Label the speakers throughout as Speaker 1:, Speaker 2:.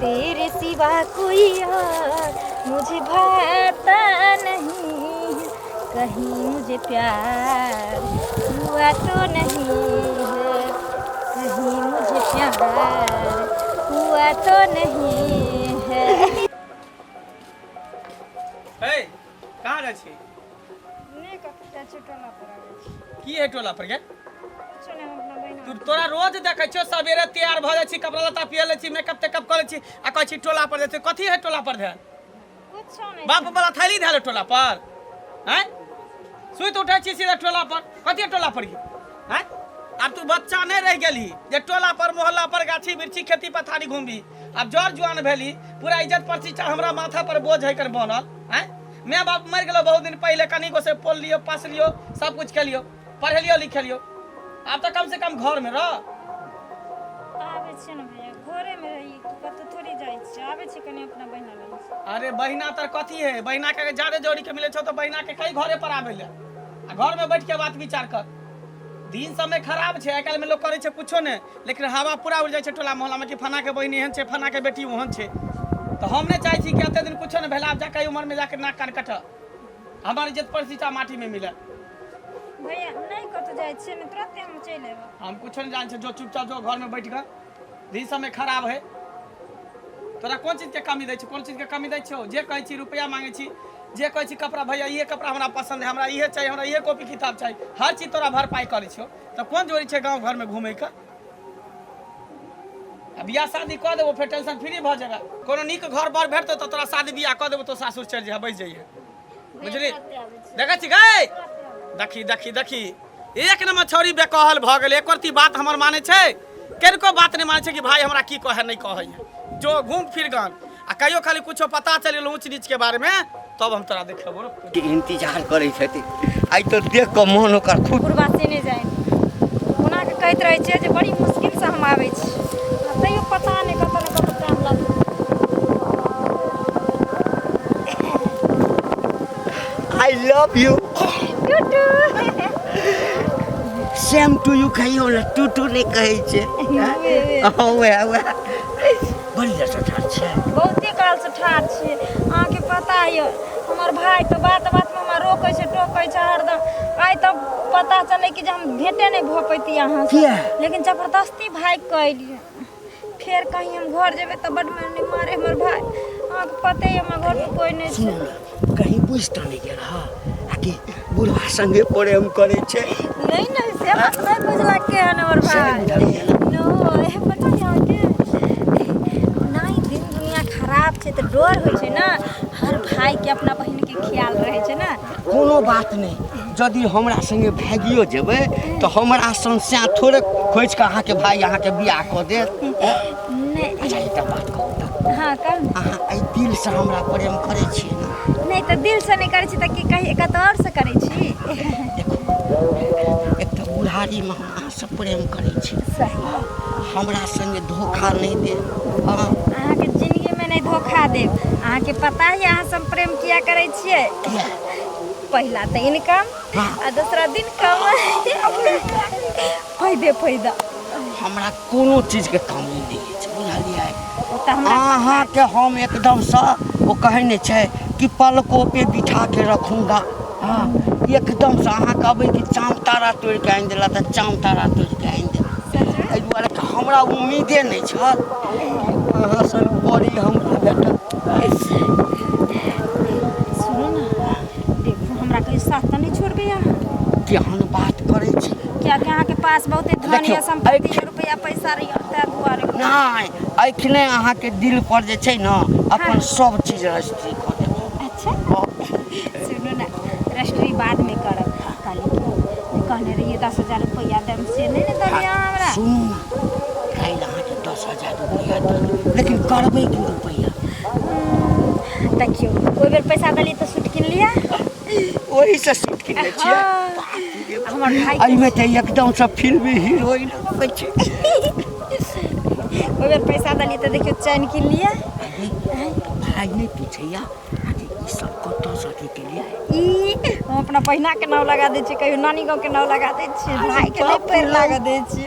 Speaker 1: तेरे सिवा कोई और मुझे भाता नहीं, कहीं मुझे प्यार हुआ तो नहीं है, कहीं मुझे प्यार हुआ तो नहीं है।
Speaker 2: हे कहाँ जाइ छी?
Speaker 1: ने कतऽ जाइ छी? टोला पर आबै छी।
Speaker 2: की है टोला पर गे?
Speaker 1: कुछो नहि, हम अपना बहिन
Speaker 2: तोरा रोज देखै छियो सवेरे तैयार भऽ जाइ छी, कपड़ा लत्ता पिय लै छी, मेकअप तेकअप करै छी आ कहै छी टोला पर जाइ छी। कथी है टोला पर ध्यान?
Speaker 1: कुछो नहि।
Speaker 2: बाप वाला थैली धैले टोला पर हैं? सुइत उठै छी सीधा टोला पर। कथी है टोला पर हैं? अब तू बच्चा नहीं रह गेली जे टोला पर मोहल्ला पर गाछी बिरछी खेती पथारी घूमबी। अब जर जुआन भेली, पूरा इज्जत प्रतिष्ठा हमरा माथा पर बोझ है कर बनल हैं? मैं बाप मर गेलो बहुत दिन पहले, कनिको से पोल लियो, पास लियो, सब कुछ खेलियो, पढ़ेलियो लिखेलियो। अब तो कम से कम घर में रह।
Speaker 1: आबै छी ने भैया, घरे में रही, कतौ थोड़ी जाइ छी। आबै छी कनी अपना बहिना लग।
Speaker 2: अरे बहिना तर कथी है? बहिना के ज्यादा जोड़ी के मिले छो तो बहिना के कई घरे पर आवे ले आ घर में बैठ के बात विचार कर। दिन समय खराब छे, आइकाल में लोग करे छे कुछो ने, लेकिन हवा पूरा उड़ जाए छे टोला मोहल्ला में कि फना के बहिनी एहन छे, फना के बेटी ओहन छे। तो हम ने चाहे छी कि एते दिन कुछो ने भेला, अब जाके उम्र में जाके नाक कान कट हमारी इज्जत प्रतिष्ठा माटी में मिले।
Speaker 1: भैया नहीं कतौ जाइ छी ने, तुरंत हम चलि एबो।
Speaker 2: हम कुछो नहीं जान छे, जो चुपचाप जो घर में बैठ कर। दिन समय खराब है, तोरा कौन चीज के कमी दै छे? कौन चीज के कमी दै छो? जे कहै छी रुपया मांगे छी, जे कहै छी कपड़ा, भैया ये कपड़ा हमरा पसंद है, हमरा ये चाहिए, हमरा ये कॉपी किताब चाहिए, हर चीज तोरा भरपाई करे छो। तो कौन जोड़ी छे गांव घर में घूमे का? अब बियाह शादी कर देबो, फिर टेंशन फ्री भ जाएगा। कोनो नीक घर बार भेटतो तो तोरा शादी बियाह कर देबो, तो सासुर चल जा, बैठ जाइए। बुझली? देखै छी गए, देखी देखी देखी एक नंबर छौरी बेकहल भ गेल। एक रती बात हमर माने छे, केनको बात नहीं माने छे कि भाई हमरा की कहे नहीं कहे। जो घूम फिर गन आ कहियो खाली कुछो पता चल ऊंच नीच के बारे में, तब हम तोरा देखेबो।
Speaker 3: इंतजार करे छथि। आई तो देख के मन ओकर खुद
Speaker 1: पूर्वासी नहीं जाए, उना के कहत रहे छे जे बड़ी मुश्किल से हम आबै छी, तैयो पता नहीं कतौ न कतौ टाइम लागै।
Speaker 3: आई लव यू
Speaker 1: टूटू
Speaker 3: सेम टू यू कहियो ना, टूटू नहीं कहे छे। ओए बड़ी लसा ठार छे,
Speaker 1: बहुते काल से ठार छी। अहाँ के पता है हमर भाई तो बात बात में हमरा रोकै छे, टोकै छे हरदम। आई तो पता चले कि जे हम भेटे नहीं भ पैती अहाँ से, लेकिन जबरदस्ती भाग कैली। फिर कहीं हम घर जेबे तो बड मारे हमर भाई। अहाँ के पते है हमर घर में कोई नहीं छे।
Speaker 3: कहीं पूछता नहीं गेल हा आकि बुढ़वा संगे प्रेम करे छे?
Speaker 1: नहीं से बात नहीं बुझला के है हमर भाई। नो ए पता है के नहीं, दिन दुनिया खराब छे तो डर होय छे ना, हर भाई के अपना बहन के ख्याल रहे छे ना।
Speaker 3: कोनो बात नहीं, यदि हमरा संगे भागियो जेबे तो हमरा संस्या थोड़े खोज के अहाँ के भाई अहाँ के बियाह क दे।
Speaker 1: नहीं
Speaker 3: अच्छा एकटा बात कहू,
Speaker 1: हाँ कर।
Speaker 3: अहाँ आई दिल से हमरा प्रेम करे छी ना?
Speaker 1: नहीं तो दिल से नहीं करे छी त की कहीं कत और से करे छी?
Speaker 3: देखो एक तो बुढ़ारी में हम अहाँ से प्रेम करे छी,
Speaker 1: सही।
Speaker 3: हमरा संगे धोखा नहीं दे। हाँ
Speaker 1: अहाँ के जिंदगी में नहीं धोखा देब। अहाँ के पता है अहाँ से प्रेम किया करे छिए? पहला तो इनकम आ दूसरा दिन फायदा।
Speaker 3: हमरा कोनो चीज के कमी नहीं है, बुझलिए? अहाँ के हम एकदम से वो कहने छे कि पलकों पे बिठा के रखूंगा। हाँ एकदम से अहाँ कहबै कि चाम तारा तोड़ के आनि देला तो चाम तारा तोड़ के आनि देला। एहि दुआरे हमरा उम्मीदे नहीं छल अहाँ सन बड़ी हमरा बेटा।
Speaker 1: सुनो ना, देखो हमरा कहीं साथ तो नहीं छोड़बे अहाँ?
Speaker 3: केहन बात करे छी?
Speaker 1: क्या कि अहाँ के पास बहुत धन या संपत्ति रुपया पैसा रही त दुआरे
Speaker 3: नहीं, एखने अहाँ के दिल पर जे छै ना अपन सब चीज रजिस्ट्री कर देबो।
Speaker 1: अच्छा सुनो ना, रजिस्ट्री बाद में करब। कहने रहिए 10,000 रुपया देम से नहीं ना दलिया हमरा।
Speaker 3: सुनू ना, काल्हि अहाँ के 10,000 रुपया देब, लेकिन करबै कि रुपया?
Speaker 1: देखियो कोई बेर पैसा दली तो सूट किन लिया,
Speaker 3: वही से सूट किने छियै।
Speaker 1: हमर भाई
Speaker 3: आई में तो एकदम से फिल्मी हीरोइन लगै छै।
Speaker 1: कोई बेर पैसा दली तो देखियो चैन किन लिया।
Speaker 3: भाई नहीं पूछैया आदि ई सब कतौ से अथी के लिए?
Speaker 1: ई हम अपना बहिना के नाम लगा दे छी, कहियो नानी गांव के नाम लगा दे छी, भाई के नहीं पैर लगा दे छी।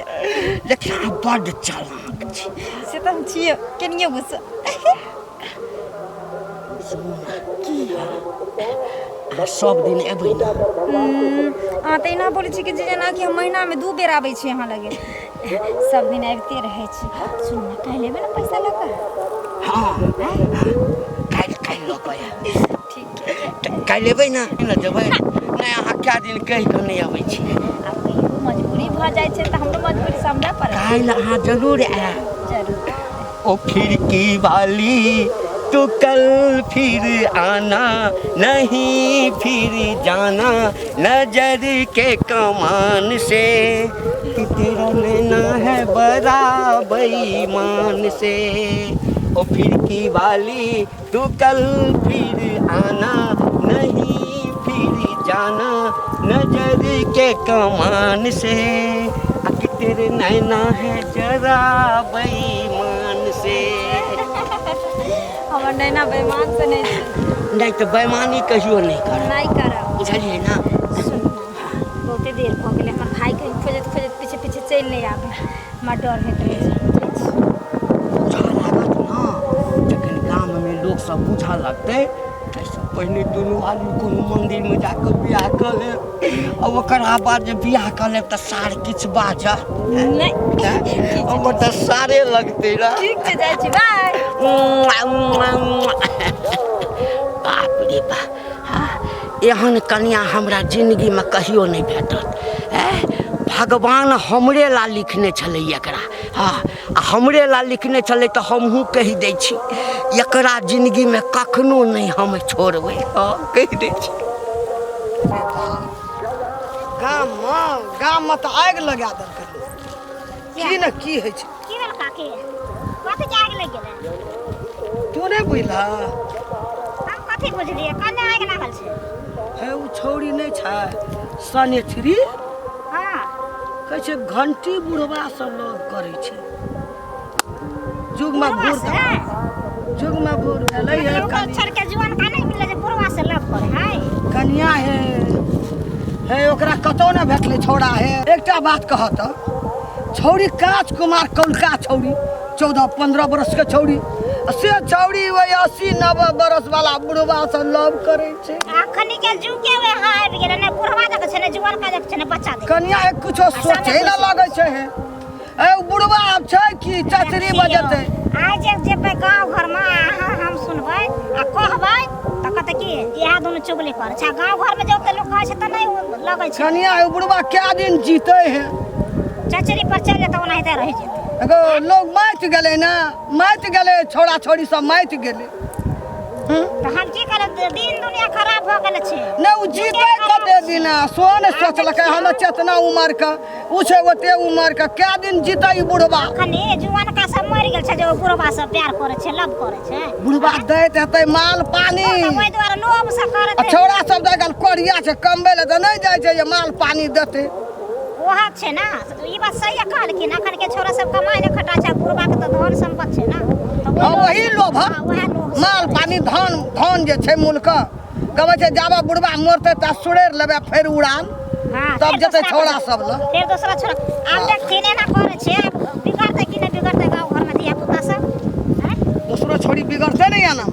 Speaker 3: लेकिन बड़ चालाक छी
Speaker 1: से तऽ हम छियै केनियो गुस्सा
Speaker 3: सब दिन एबै ना
Speaker 1: अहाँ तऽ एना बोलै छी कि जेनाकि हम महीनामे 2 बेर आबै छी अहाँ लगे सब दिन आबिते रहै छी सुन ना काल्हि एबै ना पैसा लऽ कऽ
Speaker 3: हाँ काल्हि लऽ कऽ आयब
Speaker 1: ठीक
Speaker 3: काल्हि एबै ना जेबै नहि अहाँ कए दिन कहि कऽ नहीं अबै छी
Speaker 1: आब कहियो मजबूरी भऽ जाइ छै तऽ हमरो मजबूरी समझै पड़ै
Speaker 3: काल्हि अहाँ जरूर आयब
Speaker 1: जरूर
Speaker 3: ओ खिड़की वाली तू कल फिर आना नहीं फिर जाना नजर के कमान से कि तेरा नैना है बड़ा बेईमान से ओ खिड़की वाली तू कल फिर आना नहीं फिर जाना नजर के कमान से कि तेरे नैना है जरा बेईमान से
Speaker 1: हमर नैना बेईमान से नहीं छै
Speaker 3: नहीं तो बेईमानी कहियो नहीं कर
Speaker 1: नहीं करब
Speaker 3: बुझलिए ना
Speaker 1: सुन बहुते देर भऽ गेलै हमर भाई कहीं खोजत खोजत पीछे पीछे चलि नहीं आबे हमरा डर होइत रहै छै
Speaker 3: बुझा लागत ना जखन गाम में लोग सब बुझा लगते तैसे पहले दुनू आदमी कोनो मंदिर में जाकर बियाह कर लेब और ओकरा बाद जे बियाह कर लेब तऽ सार किछु बाजा
Speaker 1: नहीं
Speaker 3: अब तऽ सारे लगते ना
Speaker 1: ठीक छै जाइ छी बाय
Speaker 3: बाप रे बाप एहन कन्या हमरा जिंदगी में कहियो नहीं भेटत भगवान हमरे ला लिखने छलै एकरा हाँ हमरे ला लिखने छलै तऽ हमहूँ कहि दै छी एकरा जिंदगी में कखनो नहीं हम छोड़बै हाँ कहि दै छी
Speaker 4: गाम में तऽ आगि लगा देलकै की न की होइ छै
Speaker 1: की भेल काकी कथी के आगि लग गेलै
Speaker 4: तू नहीं बुझला
Speaker 1: हम कथी बुझलियै कन्ने आगि लागल छै
Speaker 4: हे उ छौरी नहीं छै सनेथरी
Speaker 1: हाँ
Speaker 4: कहै छै घंटी बुढ़वा सब लोग करै छै जुग में बूढ़ भेलै है
Speaker 1: छोड़ के जुआन का नहीं मिलले जे बुढ़वा से लव करे है
Speaker 4: कन्या है ओकरा कतौ न भेटले छौड़ा है एकटा बात कहत छौड़ी राजकुमार कौलका छौड़ी 14-15 बरस के छौड़ी से छौड़ी वही 80-90 बरस वाला बुढ़वा से लव करे छै
Speaker 1: अखनी के जुग के वे आबि गेलै ने बुढ़वा जक छै ने जुआन का जक छै ने बच्चा दे
Speaker 4: कन्या है कुछो सोचे न लगे छै है ए बुढ़वा अब छै कि चचरी बजते
Speaker 1: आइ जेबै गाँव घर में हम सुनबै आ कहबै तऽ कहते कि इएह दोनों चुगली कर छै गाँव घर में जब ते लोग कहै छै तऽ नहीं लगे छै
Speaker 4: कन्या है बुढ़वा क्या दिन जीते है
Speaker 1: चचरी पर चल जेतै ओनाहिते रह जेतै
Speaker 4: एगो लोग माइत गेले ना माइत गेले छोड़ा छोड़ी सब माइत गेले
Speaker 1: तो हम की करब दिन दुनिया खराब हो गेल छै
Speaker 4: न उ जीते कते दिन सोन सोचलकै हम चेतना उमर का उ छै ओते उमर का क्या दिन जीते ई बुढ़वा
Speaker 1: अखनी जुआन का सब मरि गेल छै जे बुढ़वा सब प्यार करे छै लव करे छै
Speaker 4: बुढ़वा दैत हेतै माल पानी
Speaker 1: ओहि दुआरे लोभ से करत
Speaker 4: छौड़ा सब जाय गेल कोरिया छै कमबै ले तऽ नहीं जाइ छै जे माल पानी देतै
Speaker 1: ओहा छै ना ई बात सही कहलखिन अखन के छोरा सब कमाई ने खटा छै बुढ़वा के तऽ धन संपत्ति छै ना
Speaker 4: हाँ वही लोभ माल पानी धन जे छै मुल्क कहै छै जाबा बुढ़वा मरतै ता सुड़ेर लेबै फेर उड़ान तब जेतै छौड़ा सब ल
Speaker 1: फिर दूसरा छोरा आब देखथिन एना करे छै बिगड़तै कि नहीं बिगड़तै गाँव घर में धिया पुता सब
Speaker 4: दूसरो छोड़ी बिगड़तै नहीं आना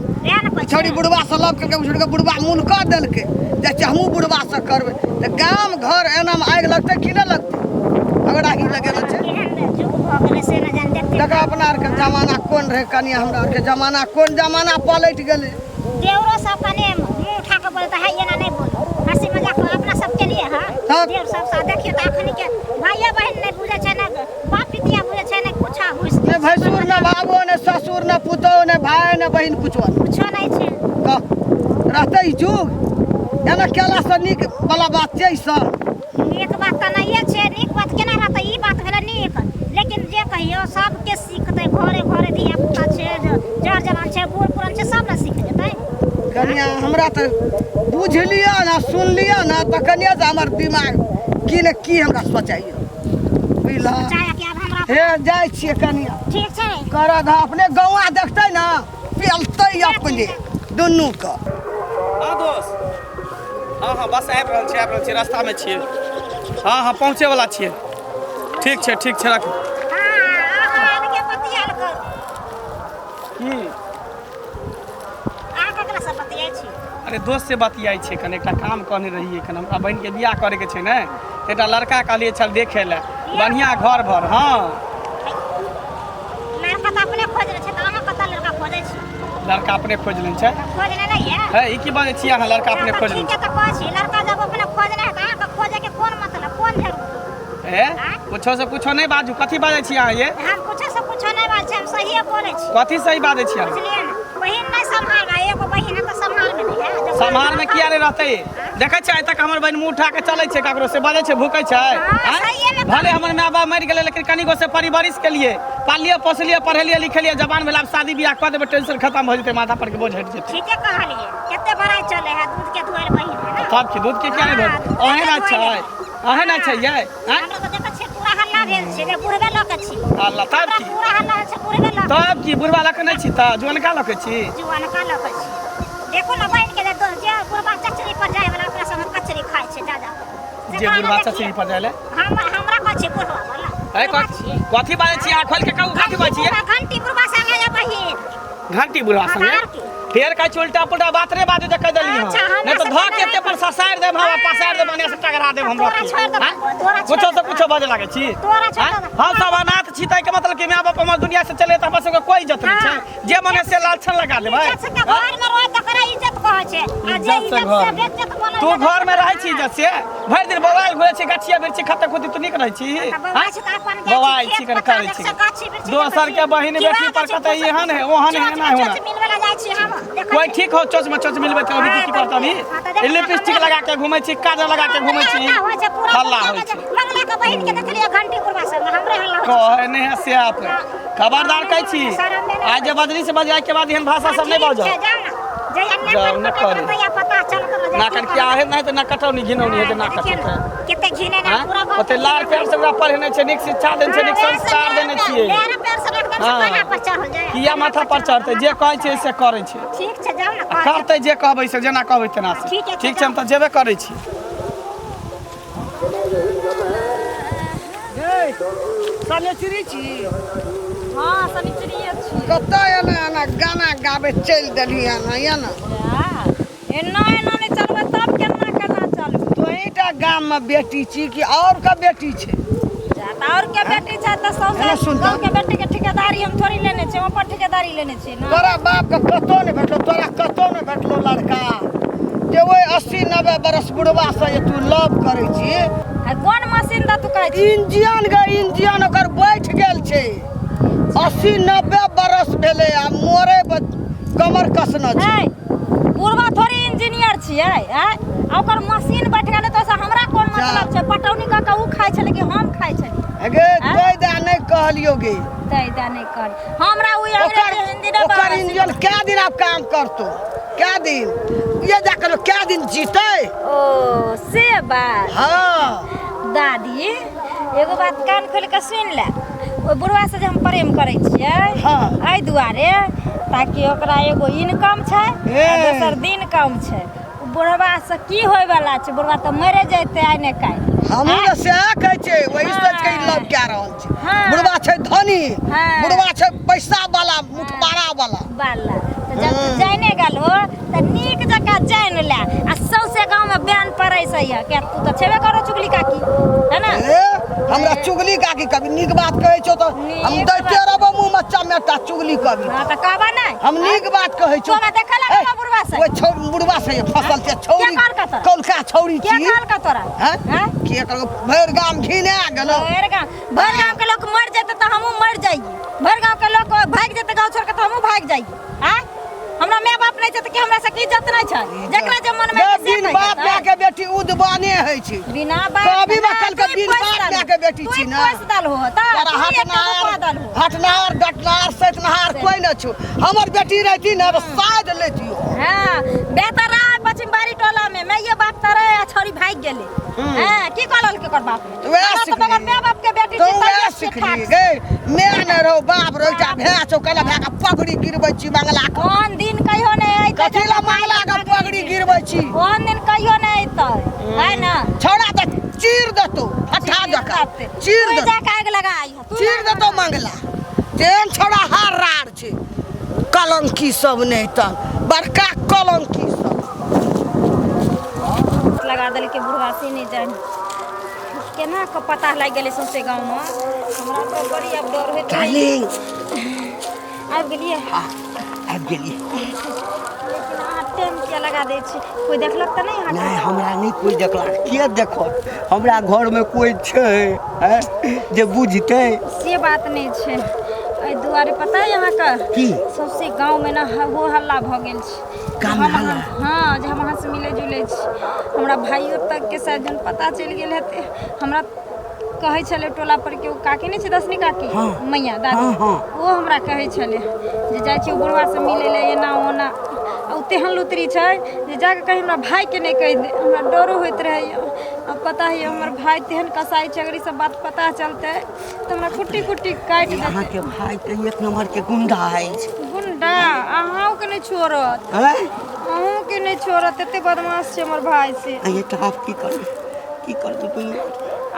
Speaker 4: छोड़ी बुढ़वा से लव करके छोड़ के बुढ़वा मुल्क देलकै जे हमहूँ बुढ़वा से करबै तऽ गाम घर एना में आगि लगतै कि नहीं लगतै अगर आगि लगेने छै देखा अपना आर के जमाना कोन रहे कनिया हमरा आर के जमाना कोन जमाना पलट गेले
Speaker 1: देवरो सब कने मुंह उठा के बोलता है ये ना नहीं बोल हंसी मजाक अपना सब के लिए हां देव सब सा देखिए त अखनी के भाईया बहन नहीं बुझे छै ना बाप पितिया बुझे छै ना कुछ हुस
Speaker 4: ने भैंसुर ने बाबो ने ससुर ने पुतौ ने भाई ने बहन कुछो
Speaker 1: नहीं छै
Speaker 4: रहते जुग एना केला से नीक वाला बात छै सब
Speaker 1: नीक बात त नहीं छै नीक बात केना रहतै ई बात भेलै नीक लेकिन जे कहियो सबके सीखतै घरे घरे धिया पुता छै जड़ जवान छै बूढ़ पुरान छै सब ना सीख जेतै
Speaker 4: कन्या हमरा तऽ बुझलिया ना सुनलिया ना तऽ कन्या से हमर दिमाग की ने की हमरा सोचाइयो बुझला
Speaker 1: चाहे कि अब हमरा
Speaker 4: हे जाय छियै कन्या
Speaker 1: ठीक छै
Speaker 4: करद अपने गौआ देखतै ना पेलतै अपने दुनू का
Speaker 2: हाँ दोस्त हाँ बस आबि रहल छी रास्ता में छियै हाँ पहुँचे वाला छियै ठीक छै रख
Speaker 1: हां के पतिया
Speaker 2: अरे दोस्त से बतियाई छै कने एकटा काम कहने रहिए कने हमरा बहन के बियाह करे के छै ने एकटा लड़का कहलिए चल देखे ले बढ़िया घर भर हां
Speaker 5: लड़का त अपने खोज रहे छै त अहाँ कत लड़का खोजै छी
Speaker 2: लड़का अपने खोज लेन छै
Speaker 5: खोजने नहीं है
Speaker 2: है ई की बात छी अहाँ लड़का अपने खोज लेन
Speaker 5: ठीक है त कहै छी लड़का जब अपने खोजने है त अहाँ के खोजे के कोन मतलब कोन जरूरत
Speaker 2: ए कुछो से कुछो नहीं बाजू कथी बाजै छी अहाँ ये
Speaker 5: हम कुछो से कुछो नहीं बात छै हम सही बोलै छी
Speaker 2: कथी सही बाजै छी अहाँ
Speaker 5: बुझलिए ना बहिन नहीं संभाल एगो बहिन है त संभाल में नहीं है
Speaker 2: संभाल में किया रे रहते देखै छै आइ तक हमर बहन मुंह उठा के चलै छै ककरो से बाजै छै भूकै छै
Speaker 5: हाँ, सहिए में
Speaker 2: भले हमर माय बाप मरि गेलै लेकिन कनी गो से परिवारिश के लिए पालिए पोसलिए पढ़ेलिए लिखेलिए जवान भेला शादी बियाह कऽ देबै टेंशन खत्म हो जेतै माथा पर के बोझ हट जेतै
Speaker 5: ठीक है कहलिए केते बड़ा चले है दूध के धोइल बहिन है ना
Speaker 2: तब की दूध के क्या नहीं भेल ओहे ना छै ओहे ना छै ये हैं
Speaker 5: हमरा तो देखै छी पूरा हल्ला भेल छै जे बुढ़बे लऽ के छी
Speaker 2: अल्लाह तब की
Speaker 5: पूरा हल्ला छै बुढ़बे लऽ के
Speaker 2: तब की बुढ़वा लख नहीं छी त जुअनका लख छी
Speaker 5: जुआन का लऽ के छी देखो ना बहिन के जे बुढ़बा चचरी पर जाय वाला ओकरा संग कचरी खाय छै जा
Speaker 2: जे बुढ़वा चचरी पर जाले
Speaker 5: हमरा कहै छै बुढ़वा वाला
Speaker 2: ए कथी बाजै छी अहाँ खोल के कहू कथी बाजै छी
Speaker 5: घंटी बुढ़बा संग जा बहिन
Speaker 2: घंटी बुढ़वा संगे फेर का उल्टा पुल्टा बात रे बाजू जे कह देली
Speaker 5: अच्छा,
Speaker 2: हम
Speaker 5: हमरा
Speaker 2: नहीं तो
Speaker 5: से
Speaker 2: ध के पर ससार दे भावा पसार दे बने से टकरा दे हम
Speaker 5: तोरा छोड़ दे, तोरा छोड़
Speaker 2: कुछो से
Speaker 5: दे।
Speaker 2: कुछो बाजे लागे छी
Speaker 5: तोरा छोड़ दे।
Speaker 2: हम सब अनाथ छी तै के मतलब कि माय बाप हमर दुनिया से चले त हमर सबके कोई इज्जत नहीं
Speaker 5: हाँ।
Speaker 2: छै जे मने से लालछन लगा देबै
Speaker 5: इज्जत से घर में रह तकरा इज्जत कहै छै आ जे
Speaker 2: इज्जत से
Speaker 5: इज्जत से
Speaker 2: घर।
Speaker 5: बेइज्जत बोलै
Speaker 2: तू घर में रहै छी इज्जत से भरि दिन बवाल घुरे छी गछिया बिरछी खते खुदी तू निक रहै छी
Speaker 5: बवाल छै त अपन
Speaker 2: बवाल छी कर करै छी दोसर के बहिन बेटी पर कते एहन है ओहन है ना होना
Speaker 5: मिलवे ला जाइ छी हम
Speaker 2: कोई ठीक हो चोच में चोच मिलबे त अभी की करत अभी लिपस्टिक लगा के घुमै छी काजल लगा के घुमै छी हल्ला होइ छै
Speaker 5: मंगला के बहिन के देखलिए घंटी बुढ़बा संग हमरे हल्ला होइ
Speaker 2: कहे नहीं है से आप खबरदार कहै छी आज जे बदली से बजाय के बाद एहन भाषा सब नहीं बाजो जाओ न करे
Speaker 5: पता चल
Speaker 2: ना कर क्या है नहीं तो ना कटौनी घिनौनी है जे ना कटत
Speaker 5: केते घिने ना पूरा
Speaker 2: हां ओते लाल प्यार से ओकरा पढ़ेने छै निक शिक्षा देने छै निक संस्कार देने छियै
Speaker 5: मेरे पैर से एकदम से पाना पर चढ़ जाए
Speaker 2: किया माथा पर चढ़ते जे कहै छै से करै छै
Speaker 5: ठीक छै जाओ ना
Speaker 2: करते जे कहबै से जेना कहबै तेना से
Speaker 5: ठीक है,
Speaker 2: ठीक छै हम त जेबे करै छी
Speaker 4: सनेचरी छी
Speaker 1: हां सनिचरिये छी
Speaker 4: कतऽ एना गाना गाबे चलि देली एना
Speaker 1: एना एना नहीं चलबे तब केना चलबे
Speaker 4: तोहीटा गाम में बेटी छी कि और का बेटी छै
Speaker 1: और के बेटी छै त
Speaker 4: एना सुन
Speaker 1: सौसे के बेटी के ठेकेदारी हम थोड़ी लेने छी ऊपर ठेकेदारी लेने छी ना
Speaker 4: तोरा बाप के कतौ नहीं भेटलो तोरा कतौ नहीं भेटलो लड़का जे ओइ 80-90 बरस बुढ़वा से जे तू लव करै छी
Speaker 1: आ कोन मशीन द तू कहै छी
Speaker 4: इंजन ओकर बैठ गेल छै 80-90 बरस भेले आ मोरे कमर कसना छै
Speaker 1: बुढ़वा थोड़ी इंजीनियर छियै ओकर मशीन बैठ गेलै तो से हमरा कोन मतलब छै पटौनी का उ खाइ छै कि हम खाइ छै
Speaker 4: गे तै दा नहीं कहलियो गे
Speaker 1: तै दा नहीं कर हमरा उ अंग्रेजी हिंदी ना
Speaker 4: ओकर इंजन क्या दिन आप काम करतो क्या दिन ये जाकर क्या दिन जीते
Speaker 1: ओ से बात
Speaker 4: हाँ
Speaker 1: दादी एगो बात कान खोल के सुन ले ओ बुढ़वा से जे हम प्रेम करै छियै
Speaker 4: हाँ।
Speaker 1: एहि दुआरे ताकि ओकरा एगो इनकम छै आ दोसर दिन कम छै ओ बुढ़वा से की होय वाला छै बुढ़वा तऽ मरे जैते आइ ने काल्हि
Speaker 4: हमहूँ
Speaker 1: हाँ।
Speaker 4: तो सएह कहै छै वही सोच के
Speaker 1: हाँ।
Speaker 4: लव कए रहल छै
Speaker 1: हाँ।
Speaker 4: बुढ़वा छै धनी
Speaker 1: हाँ।
Speaker 4: बुढ़वा छै पैसा वाला मुठमारा वाला
Speaker 1: बाला तऽ जब तू जाने गेल हो तऽ नीक जकाँ जान ले आ सौसे गाँव में बैन पड़ै से किया तू तऽ छेबे करो चुगली काकी है ना
Speaker 4: ए हमरा चुगली काकी कभी नीक बात कहै छौ तो हम
Speaker 1: नीक
Speaker 4: दैते
Speaker 1: बात।
Speaker 4: रहबो मुंह में चमेटा चुगली कभी
Speaker 1: हाँ तऽ कहबा नहीं
Speaker 4: हम नीक बात कहै छौ
Speaker 1: तोरा देखल है ना बुढ़वा से?
Speaker 4: वो बुढ़वा से फसल के छौरी
Speaker 1: के कहलका तोरा?
Speaker 4: कौलका छौरी
Speaker 1: के
Speaker 4: छी
Speaker 1: कहल का तोरा
Speaker 4: हैं
Speaker 1: हैं
Speaker 4: के करो भर गाम घिने गेलो
Speaker 1: भर गाँव के लोग मर जाते तो हमहू मर जाइए भर गाँव के लोग भाग जाते गाँव छोड़ के तो हमहू भाग जाइए हैं हमरा माय बाप नहीं छै त कि हमरा से की इज्जत नहीं छै जकरा जे मन में
Speaker 4: गे बिन बाप माय के बेटी उदबाने है छै
Speaker 1: बिना बाप
Speaker 4: कभी बकल के बिन बाप माय के बेटी छी ना
Speaker 1: पैस दल हो ता
Speaker 4: तोरा हटनार गटनार सतनहार कोई न छौ हमर बेटी रहती न तो शायद लेतियो
Speaker 1: हां बेहतर रहा पश्चिम बारी टोला में मैं ये बात करे छोरी भाग गेले हां की कहल के कर बाप
Speaker 4: तो वैसे
Speaker 1: तो बगैर माय बाप के बेटी
Speaker 4: तो
Speaker 1: छै
Speaker 4: वैसे सिखली गे मैं न रहो बाप रोटा भैंस कला भै के पगड़ी गिरबै छी मंगला के
Speaker 1: कोन दिन कहियो नहीं आई
Speaker 4: कथिला मंगला के पगड़ी गिरबै छी
Speaker 1: कोन दिन कहियो नहीं आइतै है ना
Speaker 4: छोड़ा त चीर देतो हटा जका चीर
Speaker 1: तू
Speaker 4: दे
Speaker 1: जाके आग लगाई
Speaker 4: चीर देतो मंगला तेन छोड़ा हार रार छै कलंकी सब नहीं त बड़का कलंकी सब
Speaker 1: बादल के बुढ़वा से नहीं जान केना के पता लग गेलै सौंसे गाँव में हमरा तो बड़ी अब डर होइत रहै।
Speaker 3: डार्लिंग
Speaker 1: आबि गेलियै
Speaker 3: आबि गेलिए।
Speaker 1: लेकिन अहाँ टाइम किया लगा दै छी कोई देखलक तऽ नहीं अहाँ
Speaker 3: नहीं हमरा नहीं कोई देखला के देखत हमरा घर में कोई छै हैं जे बुझते
Speaker 1: से बात नहीं छै एहि दुआरे पता है यहाँ का
Speaker 3: की
Speaker 1: सबसे गांव में ना हो हल्ला भ गेल छै
Speaker 3: गाँव में हल्ला?
Speaker 1: हाँ जे हम अहाँ से मिले जुले छी हमरा भाइयों तक के शायद जन पता चलि गेल हेतै हमरा कहै छलै टोला पर के ओ काकी नहीं छै दसनी काकी
Speaker 3: हाँ।
Speaker 1: मैया दादी
Speaker 3: हाँ, हाँ।
Speaker 1: वो हमरा कहै छलै जे जाइ छी बुढ़वा से मिले ले एना ओना आ तेहन लुतरी छै जे जाके कहीं हमरा भाई के नहीं कहि दे हमरा डरो होइत रहैया। अब पता है हमर भाई तेहन कसाई छै अगर ई सब बात पता चलते तो हमरा कुट्टी कुट्टी काटि
Speaker 3: यहाँ
Speaker 1: देतै।
Speaker 3: के भाई तो एक नंबर के गुंडा है
Speaker 1: गुंडा अहूँ के नहीं छोड़त
Speaker 3: हैं
Speaker 1: अहूँ के नहीं छोड़त एते बदमाश छै हमर भाई से।
Speaker 3: ये तो आप की करबे तुम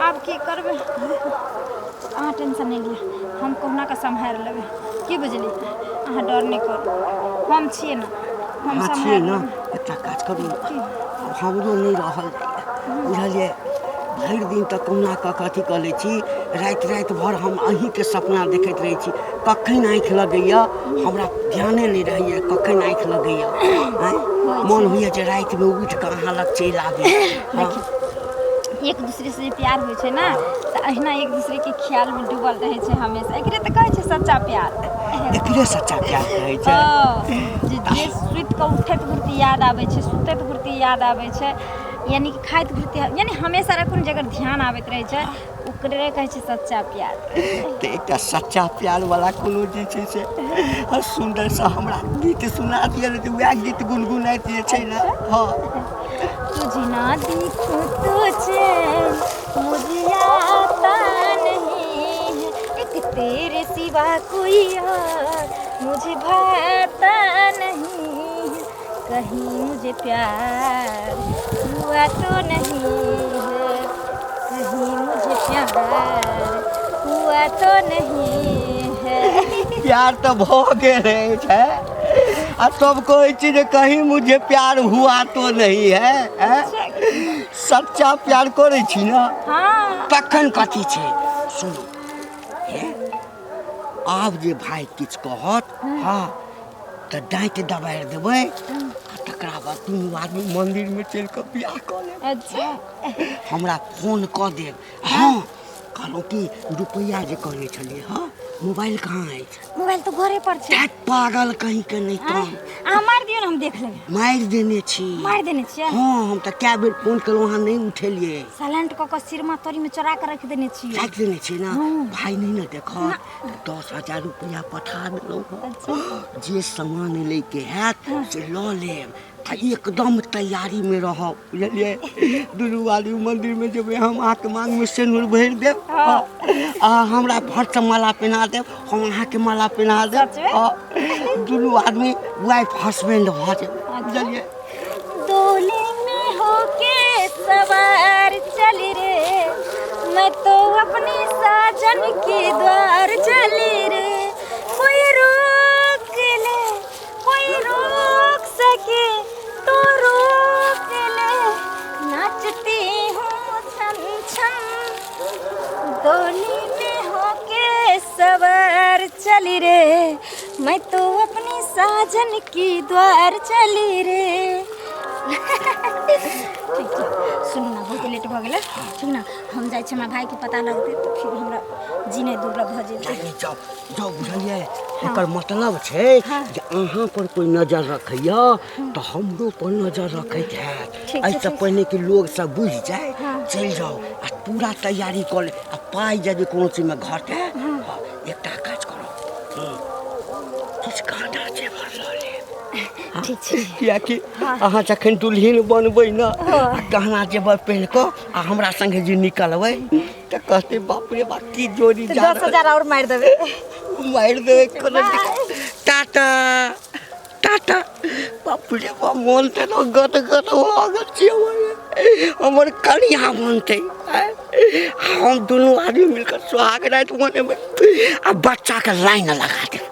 Speaker 1: आब की करबै अहाँ टेंशन नहीं लिअ हम कहुना के सम्हारि लेबै की बुझलियै अहाँ डर नहीं करू हम छियै ना हम
Speaker 3: हाँ छिए
Speaker 1: सम्हारि
Speaker 3: ना
Speaker 1: लेबै।
Speaker 3: एकटा काज करू अब हमरो नहीं रहल जाइए बुझलिए भरि दिन तक कहुना कऽ अथी कऽ लै छी राति भर हम अहीँके सपना देखैत रहै छी कखन आँखि लगैया हमरा ध्याने नहीं रहैया कखन आँखि लगैया मन होइए जे रातिमे उठि कऽ अहाँ लग चलि आबी। हाँ
Speaker 1: एक दूसरे से प्यार होइ छै ना तऽ अहिना एक दूसरे के ख्याल में डूबल रहै छै हमेशा एकरे तऽ कहै छै सच्चा प्यार।
Speaker 3: एकरे सच्चा प्यार कहै छै।
Speaker 1: हाँ, जे सुति कऽ उठैत घुरती याद आबै छै सुतैत घुरती याद आबै छै यानी कि खाइत घुरती यानी हमेशा रखून जकर ध्यान आबैत रहै छै ओकरे कहै छै सच्चा प्यार।
Speaker 3: तऽ एकटा सच्चा प्यार वाला कोनो जे छै से सुन्दर सा हमरा गीत सुना दिअ तऽ वएह गीत गुनगुनाइत जे छै ना। हाँ
Speaker 1: तुझे ना देखूं तुझे मुझे आता नहीं है एक तेरे सिवा कोई और मुझे भाता नहीं है कहीं मुझे प्यार हुआ तो नहीं है कहीं मुझे प्यार हुआ तो नहीं है।
Speaker 3: प्यार तो भऽ गेल छै आ सब कहै छै जे कहीं मुझे प्यार हुआ तो नहीं है सच्चा प्यार करै छी ना
Speaker 1: हाँ
Speaker 3: तखन कथी छै सुनू हे आब जे भाय किछु कहत हाँ तऽ डाँटि दबारि देबै आ तकरा बाद दुनू आदमी मन्दिरमे चलि कऽ बियाह कऽ लेब।
Speaker 1: अच्छा
Speaker 3: हमरा फोन कऽ देब। हाँ कहलहुँ कि रुपैआ जे कहने छलियै हाँ मोबाइल कहाँ अछि
Speaker 1: मोबाइल तो घरे पर छै।
Speaker 3: दैट पागल कहीं के नहीं काम
Speaker 1: अहाँ मारि दियौ ने हम देख लेबै।
Speaker 3: मारि देने छी।
Speaker 1: मारि देने छियै
Speaker 3: हाँ हम तऽ कए बेर फोन केलहुँ अहाँ नहीं उठेलियै
Speaker 1: साइलेंट कऽ कऽ सिरमा तोरी में चोरा के रख देने छियै।
Speaker 3: राखि देने छी ना
Speaker 1: हाँ।
Speaker 3: भाई नहीं ना देखत 10,000 रुपया पठा देलहुँ हँ जे सामान लैके हैत से लऽ लेब आ एकदम तैयारी में रहब बुझलियै दुनू आदमी मंदिर में जेबै हम अहाँके मांग में सिंदूर भरि देब आ हमरा भर से माला पहना देब हम अहाँके माला पहना देब
Speaker 1: सच में?
Speaker 3: दुनू आदमी वाइफ हस्बैंड भऽ जेबै बुझलियै।
Speaker 1: डोली में होके सवार चली रे मैं तो अपनी साजन के द्वार चली रे कोई रोक ले कोई रोक सके तो रोक ले नाचती हूँ छम छम डोली में होके सवार चली रे मैं तो अपनी साजन की द्वार चली रे। ठीक छै सुनू ना बहुत लेट भऽ गेलै ठीक ना हम जाइ छी हमरा भाइके पता लगतै तऽ फिर हमरा जीने दूर भऽ जेतै।
Speaker 3: नहीं जाओ जाओ बुझलिए एकर मतलब छै जे अहाँ पर कोई नजर रखैया तो हमरो पर नजर रखैत हैत
Speaker 1: ठीक छै,
Speaker 3: एहिसँ
Speaker 1: ठीक
Speaker 3: पहिने कि लोग सब बुझ जाए चलि जाओ आ पूरा तैयारी कर ले आ पाई यदि कोनो चीज में घटे एकटा काज करो किछु गहना जेवर लऽ लेब
Speaker 1: ठीक छै
Speaker 3: कियाकि अहाँ जखन दुल्हन बनबै न गहना जेवर पहिन कऽ आ हमरा संगे जे निकलबै तऽ कहते बाप रे बाप की जोड़ी
Speaker 1: तऽ
Speaker 3: जा
Speaker 1: 10,000 और मारि देबै।
Speaker 3: मारि देबै कोनो टाटा टाटा बाप रे बाप मोन तऽ गद गद भऽ गेल छै हमर कनिया बनतै हम दुनू आदमी मिलकर सुहाग राति मनेबै आ बच्चाके लाइन लगा देबै